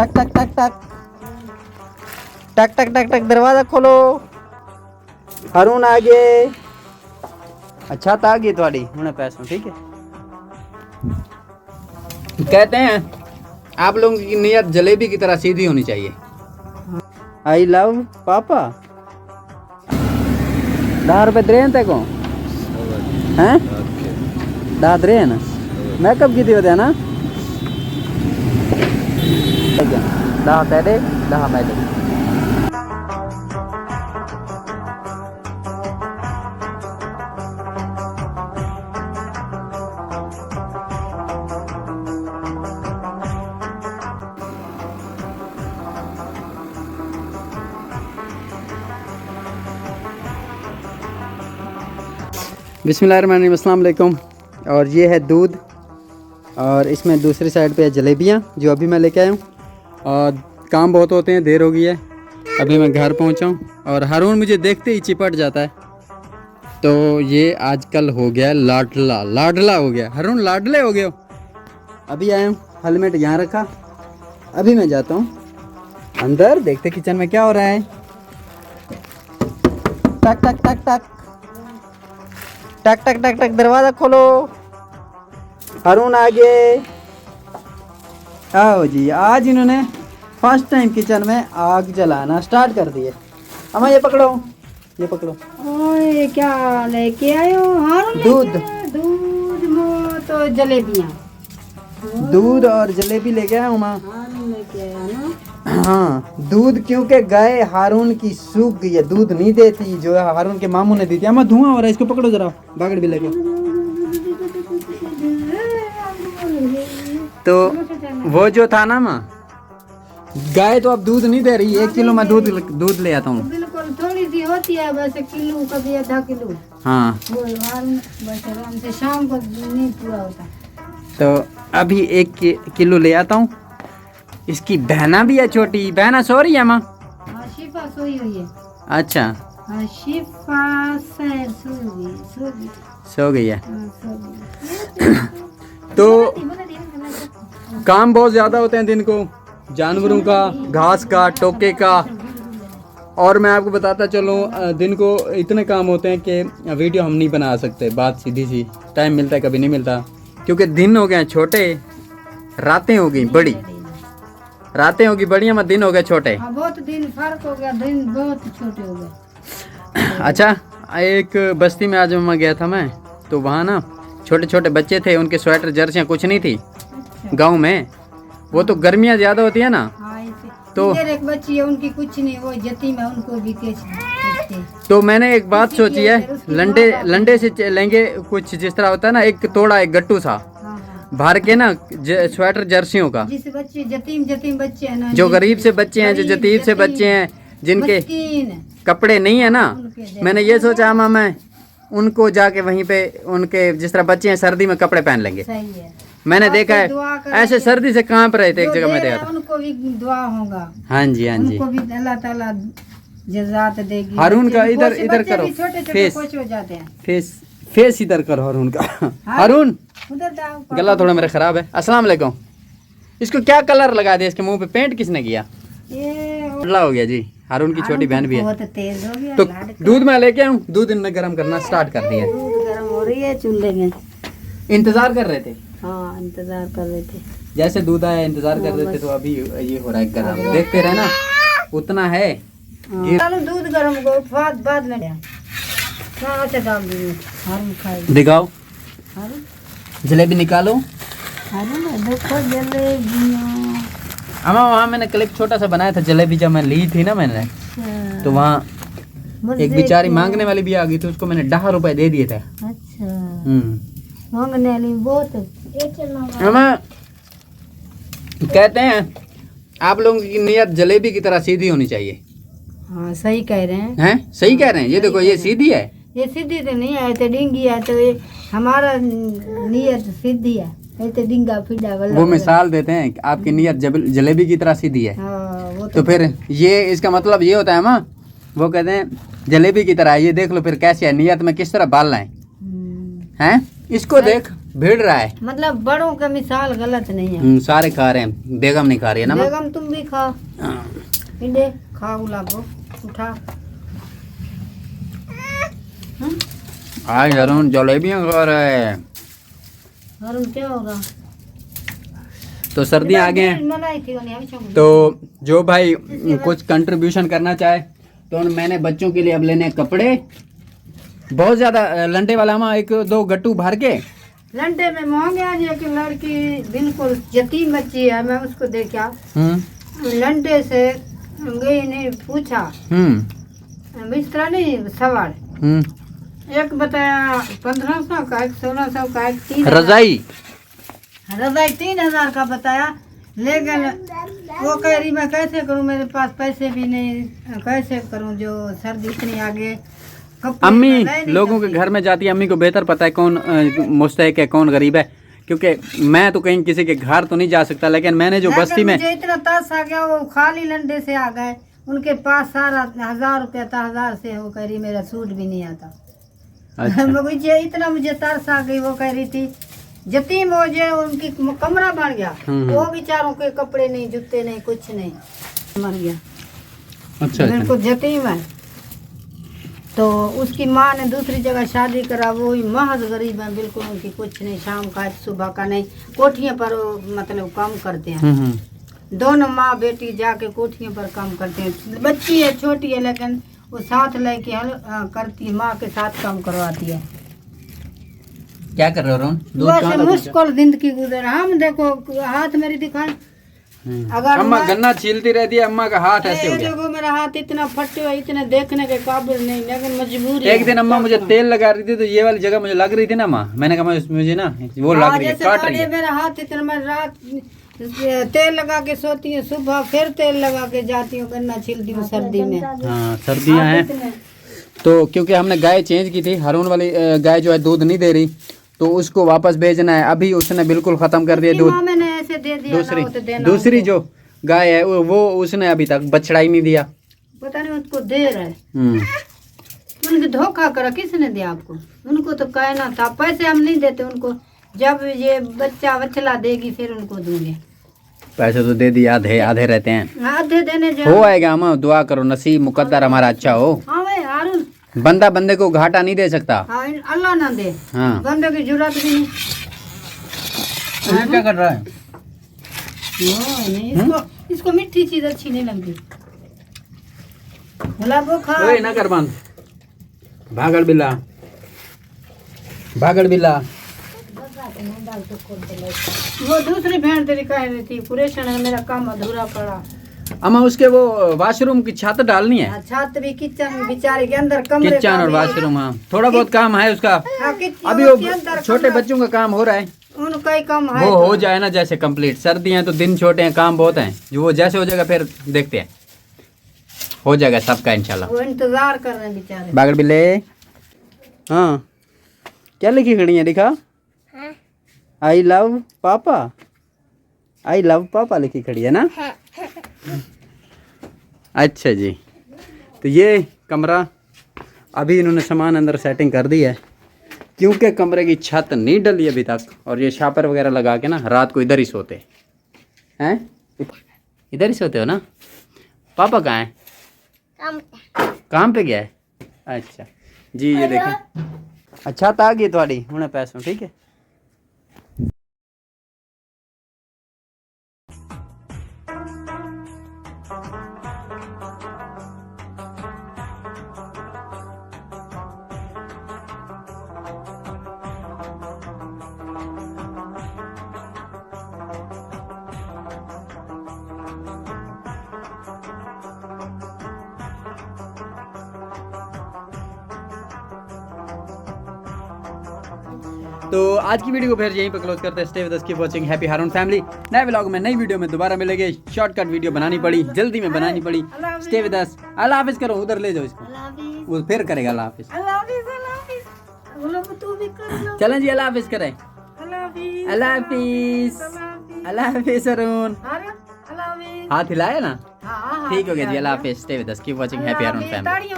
टक टक टक टक टक टक टक टक दरवाजा खोलो। हारून आ गए। अच्छा तो आ गई थोड़ी हमने पैसों ठीक है। कहते हैं आप लोगों की नीयत जलेबी की तरह सीधी होनी चाहिए। आई लव पापा 10 रुपए दे रहे को हैं 10 दे ना मेकअप की होते है ना 10 तेरे 10 मेरे। बिस्मिल्लाहिर्रहमानिर्रहीम, अस्सलाम वालेकुम। और ये है दूध और इसमें दूसरी साइड पे है जलेबियाँ जो अभी मैं लेके आया हूँ। और काम बहुत होते हैं, देर हो गई है, अभी मैं घर पहुँचा हूँ। और हारून मुझे देखते ही चिपट जाता है। तो ये आजकल हो गया लाडला, लाडला हो गया। हारून लाडले हो गए हो। अभी आया हूँ, हेलमेट यहाँ रखा। अभी मैं जाता हूँ अंदर, देखते किचन में क्या हो रहा है। टक टक टक टक टक टक टक टक दरवाजा खोलो। हारून आ गए। आओ जी, आज इन्होंने फर्स्ट टाइम किचन में आग जलाना स्टार्ट कर दिए। अम्मा ये पकड़ो, ये पकड़ो। ओए क्या लेके आए हो हारून? दूध। दूध में तो जलेबियाँ। दूध और जलेबी लेके आया हूँ माँ। हारून लेके आया ना। हाँ दूध, क्योंकि गाय हारून की सूख गई है, दूध नहीं देती जो हारून के मामू ने दी थी। अम्मा धुआं हो रहा है, इसको पकड़ो जरा, बागड़ भी लेके। तो वो जो था ना माँ, गाय तो अब दूध नहीं दे रही। 1 किलो मैं दूध ले आता हूँ। बिल्कुल थोड़ी सी होती है, बस किलो कभी आधा किलो। हाँ वो हारून बस आराम से शाम को नहीं पूरा होता। तो अभी 1 किलो ले आता हूँ। इसकी बहना भी है, छोटी बहना सो रही है माँ। हाँ शिफा सोई हुई है। अच्छा हाँ शिफा सैर सो गई है। हाँ, सो गई। तो काम बहुत ज़्यादा होते हैं दिन को, जानवरों का, घास का, टोके का। और मैं आपको बताता चलूँ, दिन को इतने काम होते हैं कि वीडियो हम नहीं बना सकते। बात सीधी सी, टाइम मिलता है कभी नहीं मिलता, क्योंकि दिन हो गए छोटे, रातें हो गई बड़ी। रातें होगी बड़ी, मत दिन हो गए छोटे। हाँ, बहुत दिन फर्क हो गया, दिन बहुत छोटे हो गए। अच्छा, एक बस्ती में आज मैं गया था मैं, तो वहाँ ना छोटे छोटे बच्चे थे, उनके स्वेटर जर्सियाँ कुछ नहीं थी। अच्छा। गांव में वो तो गर्मियाँ ज़्यादा होती है ना, हाँ, तो इधर एक बच्ची है, उनकी कुछ नहीं, वो यतीम है, उनको भी केचते। तो मैंने एक बात सोची है, लंडे से लेंगे कुछ, जिस तरह होता है ना, एक तोड़ा, एक गट्टू सा भर के ना स्वेटर जर्सियों का। जिस बच्चे जतीम बच्चे हैं ना, जो गरीब से बच्चे हैं, जो जतीब से बच्चे हैं, जिनके कपड़े नहीं है ना, मैंने ये सोचा मामा मैं उनको जाके वहीं पे, उनके जिस तरह बच्चे हैं सर्दी में कपड़े पहन लेंगे। सही है। मैंने देखा है ऐसे सर्दी से कांप रहे थे एक जगह में देखा था। उनको भी दुआ होगा। हाँ जी, हाँ जी, उनको भी अल्लाह ताला जज़ात देगी। हारून का इधर इधर करो, फेस हो जाते हैं। फेस इधर करो हारून का। हारून गला थोड़ा मेरा खराब है। अस्सलाम वालेकुम। इसको क्या कलर लगा दिया इसके मुंह पे? पेंट किसने किया? ये हो गया जी। हारून की छोटी बहन भी है। बहुत तेज हो गया। तो दूध मैं लेके आऊँ, दूध इनने गर्म करना स्टार्ट कर दिया। दूध गर्म हो रही है चूल्हे में। इंतजार कर रहे थे। हाँ इंतजार कर रहे थे। जैसे दूध आया इंतजार कर रहे थे, तो अभी ये हो रहा है गर्म। देखते रहे ना, उतना है। चलो दूध गर्म को बाद में डाल दीजिए। हारून खाएगी। दिखाओ हारून जलेबी निकालो। देखो जलेबियाँ। अम्मा वहाँ मैंने क्लिप छोटा सा बनाया था जलेबी, जब मैं ली थी ना मैंने, तो वहाँ एक बेचारी मांगने वाली भी आ गई थी, उसको मैंने 10 रुपए दे दिए थे। अच्छा मांगने वाली बहुत। अम्मा कहते हैं आप लोगों की नीयत जलेबी की तरह सीधी होनी चाहिए। हाँ सही कह रहे हैं। हैं सही कह रहे हैं। ये देखो ये सीधी है, ये सीधी तो नहीं है, तो डिंगी है। तो ये हमारा नीयत सीधी है, तो डिंगा फिडा वाला। वो मिसाल देते हैं आपकी नीयत जलेबी की तरह सीधी है। हाँ, वो तो फिर ये इसका मतलब ये होता है माँ, वो कहते हैं जलेबी की तरह। ये देख लो फिर कैसी है नीयत में, किस तरह बाल लाए हैं। इसको देख, भिड़ रहा है। मतलब बड़ों का मिसाल गलत नहीं है। सारे खा रहे हैं, बेगम नहीं खा रही है ना माँ? बेगम तुम भी खाओ, इन्हें खाओ, गुलाबो उठा। आज अरुण जलेबियाँ खा रहा है। अरुण क्या होगा? तो सर्दियाँ आ गए हैं, तो जो भाई कुछ कंट्रीब्यूशन करना चाहे तो मैंने बच्चों के लिए अब लेने कपड़े बहुत ज्यादा लंडे वाला माँ, 1-2 गट्टू भर के। लंडे में महंगे आज एक लड़की बिल्कुल यतीम बच्ची है, मैं उसको देखा लंडे से गई, नहीं पूछा बिस्तरा नहीं सवार, एक बताया 1500 का, एक 1600 का, एक 3000 रजाई 3000 का बताया। लेकिन वो कह रही मैं कैसे करूं, मेरे पास पैसे भी नहीं, कैसे करूं, जो सर्दी इतनी आगे। अम्मी लोगों के घर में जाती है, अम्मी को बेहतर पता है कौन मुस्तहिक है कौन गरीब है, क्योंकि मैं तो कहीं किसी के घर तो नहीं जा सकता, लेकिन मैंने जो बस्ती में इतना तरस आ गया, वो खाली लंडे से आ गए, उनके पास सारा 1000 रुपया था, 1000 से वो कह रही मेरा सूट भी नहीं आता। अच्छा। मुझे इतना मुझे तरस आ गई, वो कह रही थी यतीम हो जाए, उनकी कमरा बन गया, वो बेचारों के कपड़े नहीं, जूते नहीं, कुछ नहीं, मर गया। अच्छा, बिल्कुल यतीम है। तो उसकी माँ ने दूसरी जगह शादी करा, वो ही महज गरीब है, बिल्कुल उनकी कुछ नहीं, शाम का सुबह का नहीं, कोठियों पर मतलब काम करते हैं। दोनों माँ बेटी जाके कोठियों पर काम करते हैं। बच्ची है छोटी है, लेकिन वो साथ लेके करती है, माँ के साथ काम करवाती है। क्या कर रहे हो? वैसे मुश्किल जिंदगी गुजर। हम देखो हाथ मेरी दिखाएं, अगर अम्मा गन्ना छीलती रहती है, अम्मा का हाथ ऐसे हो गया। देखो मेरा हाथ इतना फटे हुआ, इतने देखने के काबिल नहीं, लेकिन मजबूरी। एक दिन अम्मा मुझे तेल लगा रही थी, तो ये वाली जगह मुझे लग रही थी ना माँ, मैंने कहा मुझे ना वो लग रही है, काट रही है। मेरा हाथ इतना, मैं रात तेल लगा के सोती हूँ, सुबह फिर तेल लगा के जाती हूँ, गन्ना छीलती हूँ सर्दी में। हाँ सर्दियाँ हैं, तो क्योंकि हमने गाय चेंज की थी, हारून वाली गाय जो है दूध नहीं दे रही, तो उसको वापस भेजना है। अभी उसने बिल्कुल खत्म कर दिया दूध। मैंने ऐसे दे दिया, दूसरी जो गाय है वो उसने अभी तक बछड़ा ही नहीं दिया, पता नहीं उसको दे रहा है। उनको धोखा करा, किसने दिया आपको? उनको तो कहना था, पैसे हम नहीं देते उनको, जब ये बच्चा बछड़ा देगी फिर उनको दूंगे। पैसे तो दे दिए, आधे आधे रहते हैं, आधे देने हो आएगा। हम दुआ करो नसीब मुकद्दर हमारा अच्छा हो। हाँ भाई हारून, बंदा बंदे को घाटा नहीं दे सकता। हाँ अल्लाह ना दे। हाँ बंदे की जरूरत भी नहीं। क्या कर रहा है? नहीं, इसको मीठी चीज अच्छी नहीं लगती। गुलाबो खा ना कर बंद। भागड़ बिल्ला, भागड़ बिल्ला। वो दूसरी बहन तेरी कह रही थी कुरेशन है, मेरा काम अधूरा पड़ा। अम्मा उसके वो वाशरूम की छत डालनी है। छत भी, किचन बेचारे के अंदर, कमरे किचन और वाशरूम। हाँ थोड़ा बहुत काम है उसका। अभी वो छोटे बच्चों का काम हो रहा है, उनका ही काम है, वो हो जाए ना जैसे कंप्लीट। सर्दी है तो दिन छोटे हैं, काम बहुत हैं, जो वो जैसे हो जाएगा फिर देखते हैं, हो जाएगा सबका इंशाल्लाह। वो इंतजार कर रहे हैं बेचारे। बागड़ बिल्ले। हाँ क्या लिखी खड़ी है? दिखा, आई लव पापा, आई लव पापा लिखी खड़ी है ना। अच्छा जी, तो ये कमरा अभी इन्होंने सामान अंदर सेटिंग कर दी है, क्योंकि कमरे की छत नहीं डली अभी तक, और ये शापर वगैरह लगा के ना रात को इधर ही सोते हैं। इधर ही सोते हो ना? पापा कहाँ हैं? काम पे गया है। अच्छा जी, ये देखें, अच्छा तो आ गई थोड़ी उन्हें पैसों, ठीक है। तो आज की वीडियो को फिर यहीं पर क्लोज करते हैं। Stay with us, keep watching happy Haroon family. नए व्लॉग में नई वीडियो में दोबारा मिलेंगे। शॉर्टकट वीडियो बनानी पड़ी, जल्दी में बनानी पड़ी। स्टे विद अस। अल्लाह हाफिज करो, उधर ले जाओ इसको, वो फिर करेगा अल्लाह हाफिज। चलें जी, अल्लाह हाफिज करें। अल्लाह हाफिज, अल्लाह हाफिज अरुण। हाथ हिलाया ना, ठीक हो गया जी। अल्लाह हाफिज। Stay with us, keep watching happy Haroon family.